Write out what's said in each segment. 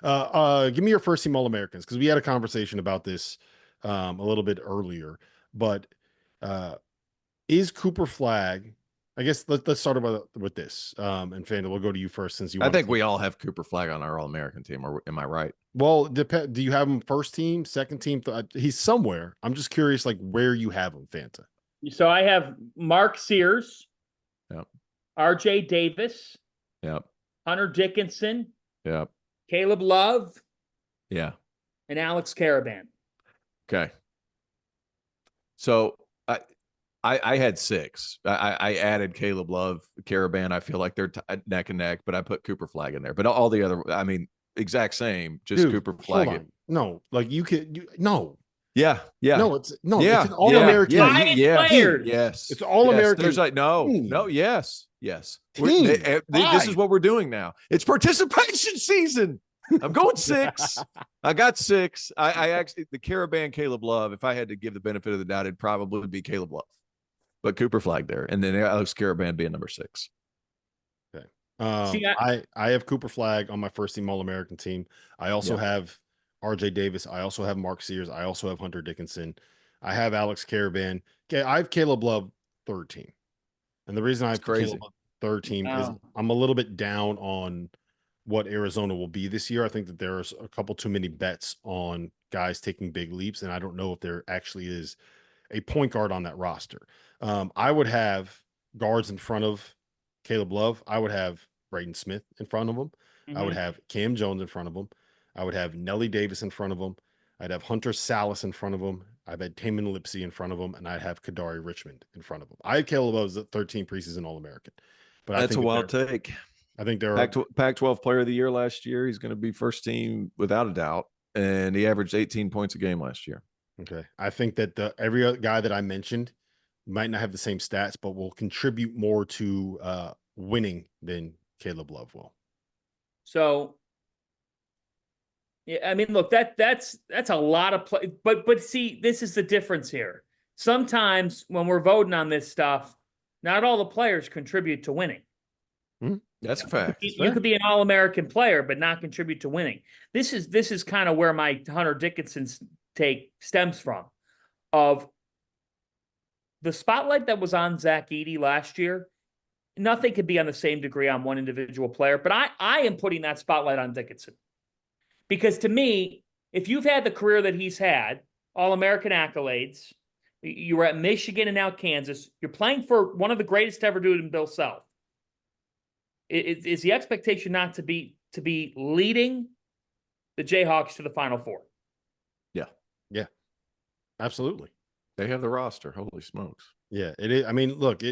Give me your first team All-Americans, because we had a conversation about this a little bit earlier. But is Cooper Flag? I guess let's start with this. And Fandel, we'll go to you first since you I want think to. we all have Cooper Flag on our All-American team. Or am I right? Well, do you have him first team, second team? He's somewhere. I'm just curious, like where you have him, Fanta. So I have Mark Sears, Yep. R.J. Davis, Yep. Hunter Dickinson, Yep. Caleb Love, Yeah. and Alex Caravan. Okay. So I had 6. I added Caleb Love, Caravan. I feel like they're neck and neck, but I put Cooper Flag in there. But all the other, I mean, exact same, just Dude, Cooper Flag. Hold on. No, like no. Yeah. No, it's an All-American. Players. Yes. It's All-American. There's like, no, yes. This is what we're doing now. It's participation season. I'm going 6. I got 6. I actually, the Caravan Caleb Love, if I had to give the benefit of the doubt, it'd probably be Caleb Love. But Cooper Flag there. And then Alex Caravan being number 6. Okay. I have Cooper Flag on my first team All-American team. I also have R.J. Davis. I also have Mark Sears. I also have Hunter Dickinson. I have Alex Caravan. Okay, I have Caleb Love third team. And the reason I have Caleb Love third team is I'm a little bit down on what Arizona will be this year. I think that there's a couple too many bets on guys taking big leaps, and I don't know if there actually is a point guard on that roster. I would have guards in front of Caleb Love. I would have Braden Smith in front of him. I would have Cam Jones in front of him. I would have Nelly Davis in front of him. I'd have Hunter Salas in front of him. I'd have Taman Lipsey in front of him, and I'd have Kadari Richmond in front of him. I had Caleb Love as the 13 preseason All-American. But that's a wild take. I think there are Pac-12 Player of the Year last year. He's going to be first team without a doubt, and he averaged 18 points a game last year. Okay, I think that every other guy that I mentioned might not have the same stats, but will contribute more to winning than Caleb Love will. So, yeah, I mean, look, that's a lot of play, but see, this is the difference here. Sometimes when we're voting on this stuff, not all the players contribute to winning. That's a fact. You could be an All-American player, but not contribute to winning. This is kind of where my Hunter Dickinson's take stems from, of the spotlight that was on Zach Edey last year. Nothing could be on the same degree on one individual player, but I am putting that spotlight on Dickinson. Because to me, if you've had the career that he's had, All-American accolades, you were at Michigan and now Kansas, you're playing for one of the greatest to ever do it in Bill Self. Is the expectation not to be leading the Jayhawks to the Final Four? Yeah, absolutely. They have the roster. Holy smokes! Yeah, it is. I mean, look,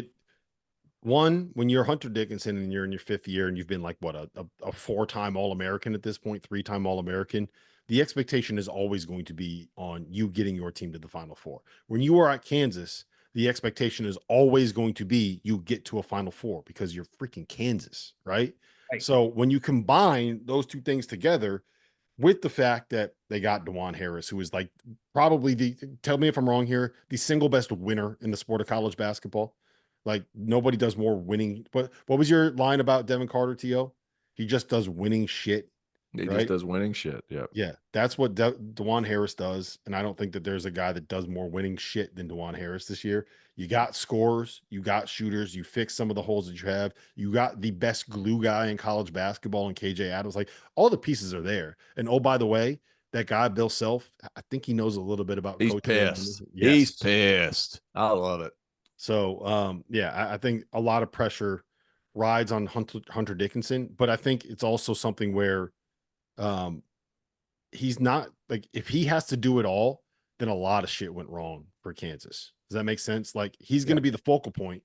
when you're Hunter Dickinson and you're in your 5th year and you've been like what a 4-time All-American at this point, 3-time All-American, the expectation is always going to be on you getting your team to the Final Four. When you are at Kansas, the expectation is always going to be you get to a Final Four because you're freaking Kansas, right? So when you combine those two things together with the fact that they got DeJuan Harris, who is like probably tell me if I'm wrong here, the single best winner in the sport of college basketball. Like nobody does more winning. What was your line about Devin Carter, T.O.? He just does winning shit. He just does winning shit. Yeah, that's what DeJuan Harris does, and I don't think that there's a guy that does more winning shit than DeJuan Harris this year. You got scorers, you got shooters, you fix some of the holes that you have. You got the best glue guy in college basketball, and KJ Adams. Like all the pieces are there. And oh, by the way, that guy Bill Self, I think he knows a little bit about. He's pissed. Yes. He's pissed. I love it. So, yeah, I think a lot of pressure rides on Hunter Dickinson, but I think it's also something where he's not like, if he has to do it all, then a lot of shit went wrong for Kansas. Does that make sense? Like he's going to be the focal point,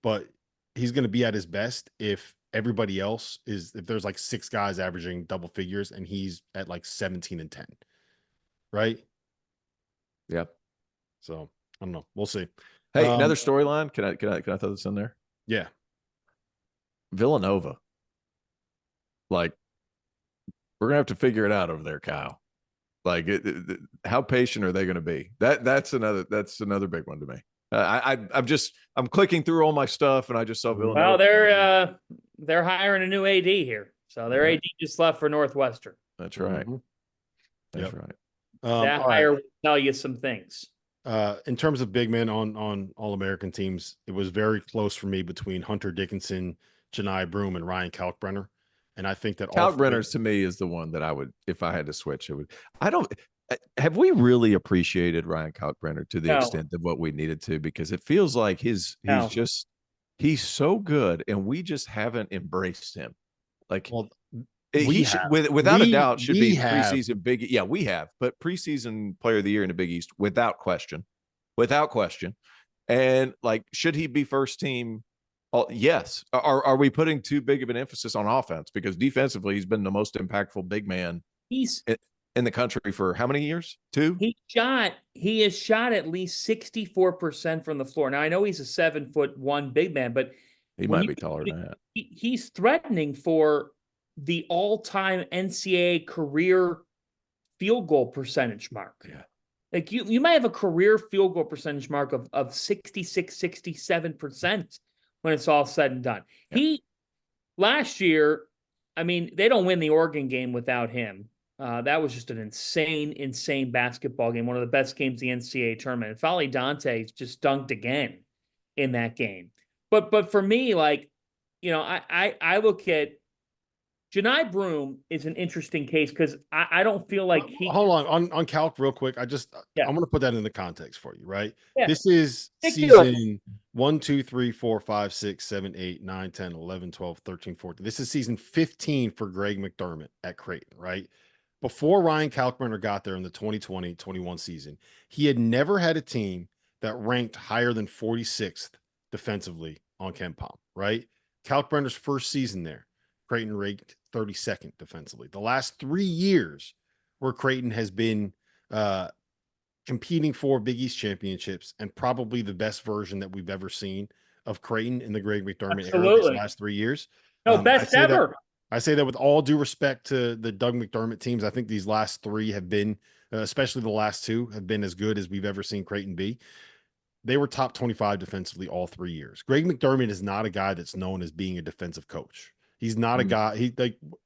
but he's going to be at his best if everybody else if there's like 6 guys averaging double figures and he's at like 17 and 10, right? Yep. So I don't know. We'll see. Hey, another storyline. Can I throw this in there? Yeah. Villanova. Like, we're gonna have to figure it out over there, Kyle. Like, how patient are they going to be? That's another big one to me. I'm clicking through all my stuff, and I just saw Villanova. Well, they're hiring a new AD here, so their AD just left for Northwestern. That's right. Mm-hmm. That's right. That hire will tell you some things. In terms of big men on All-American teams, it was very close for me between Hunter Dickinson, Janai Broom, and Ryan Kalkbrenner. And I think that Kalkbrenner's to me is the one that I would, if I had to switch, it would. Have we really appreciated Ryan Kalkbrenner to the extent of what we needed to? Because it feels like he's so good, and we just haven't embraced him. Like, well, he should, without a doubt, should be preseason big. Yeah, we have, but preseason player of the year in the Big East, without question. And like, should he be first team? Oh, yes. Are we putting too big of an emphasis on offense? Because defensively, he's been the most impactful big man in the country for how many years? 2? He has shot at least 64% from the floor. Now, I know he's a 7'1" big man, but he might be taller than that. He's threatening for the all-time NCAA career field goal percentage mark. Yeah. Like you might have a career field goal percentage mark of 66, 67% when it's all said and done. Yeah. Last year, I mean, they don't win the Oregon game without him. That was just an insane basketball game. One of the best games in the NCAA tournament. And Fali Dante just dunked again in that game. But for me, like, I look at Janai Broom is an interesting case because I don't feel like he. Hold on Calc real quick. I'm going to put that in the context for you, right? Yeah. This is season 1, 2, 3, 4, 5, 6, 7, 8, 9, 10, 11, 12, 13, 14. This is season 15 for Greg McDermott at Creighton, right? Before Ryan Kalkbrenner got there in the 2020-21 season, he had never had a team that ranked higher than 46th defensively on KenPom, right? Kalkbrenner's first season there, Creighton ranked 32nd defensively. The last 3 years where Creighton has been competing for Big East championships and probably the best version that we've ever seen of Creighton in the Greg McDermott era these last 3 years. No, best ever. I say that with all due respect to the Doug McDermott teams. I think these last 3 have been, especially the last 2, have been as good as we've ever seen Creighton be. They were top 25 defensively all 3 years. Greg McDermott is not a guy that's known as being a defensive coach. He's not a guy.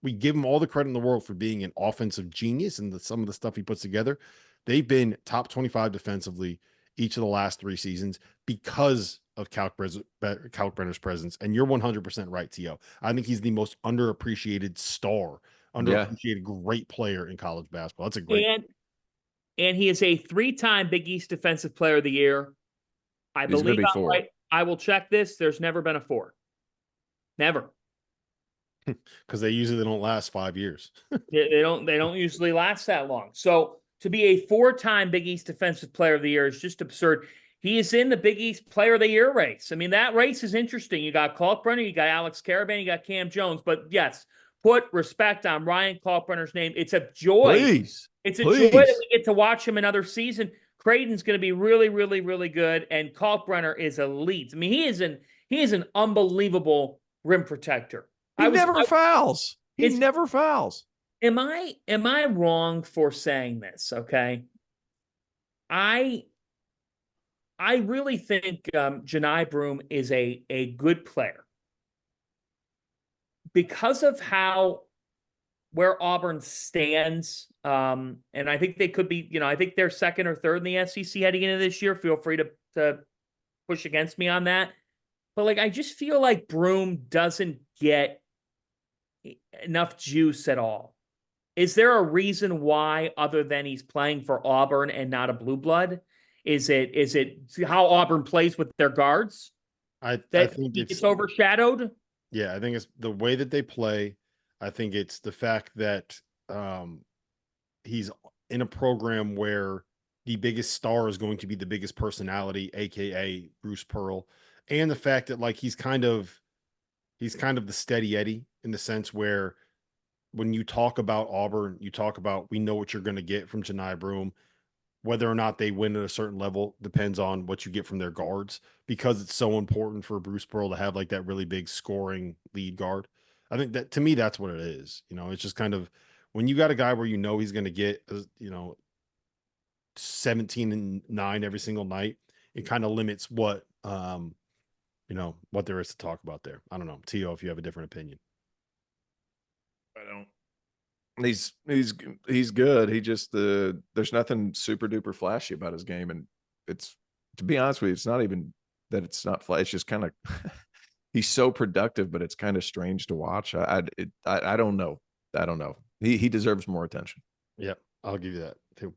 We give him all the credit in the world for being an offensive genius and some of the stuff he puts together. They've been top 25 defensively each of the last 3 seasons because of Kalkbrenner's presence. And you're 100% right, T.O. I think he's the most underappreciated star, underappreciated great player in college basketball. That's a great. And he is a 3-time Big East Defensive Player of the Year. I believe I'm right. I will check this. There's never been a 4. Never. Because they usually don't last 5 years. they don't usually last that long. So to be a 4-time Big East Defensive Player of the Year is just absurd. He is in the Big East Player of the Year race. I mean, that race is interesting. You got Kalkbrenner, you got Alex Karaban, you got Cam Jones. But yes, put respect on Ryan Kalkbrenner's name. It's a joy. Please. It's a joy that we get to watch him another season. Creighton's going to be really, really, really good, and Kalkbrenner is elite. I mean, he is an unbelievable rim protector. He never fouls. He never fouls. Am I wrong for saying this? Okay, I really think Janai Broom is a good player because of where Auburn stands. And I think they could be, I think they're 2nd or 3rd in the SEC heading into this year. Feel free to push against me on that. But like, I just feel like Broom doesn't get enough juice at all. Is there a reason why, other than he's playing for Auburn and not a blue blood? Is it how Auburn plays with their guards? I think it's overshadowed. Yeah, I think it's the way that they play. I think it's the fact that he's in a program where the biggest star is going to be the biggest personality, aka Bruce Pearl, and the fact that like he's kind of the steady Eddie in the sense where when you talk about Auburn, you talk about we know what you're going to get from Janai Broom. Whether or not they win at a certain level depends on what you get from their guards, because it's so important for Bruce Pearl to have like that really big scoring lead guard. I think that to me, that's what it is. It's just kind of when you got a guy where he's going to get, 17 and 9 every single night, it kind of limits what there is to talk about there. I don't know. T.O., if you have a different opinion. I don't. He's good. He just there's nothing super duper flashy about his game, and it's, to be honest with you, it's not even that it's not flashy. It's just kind of he's so productive, but it's kind of strange to watch. I don't know. I don't know. He deserves more attention. Yep, I'll give you that too.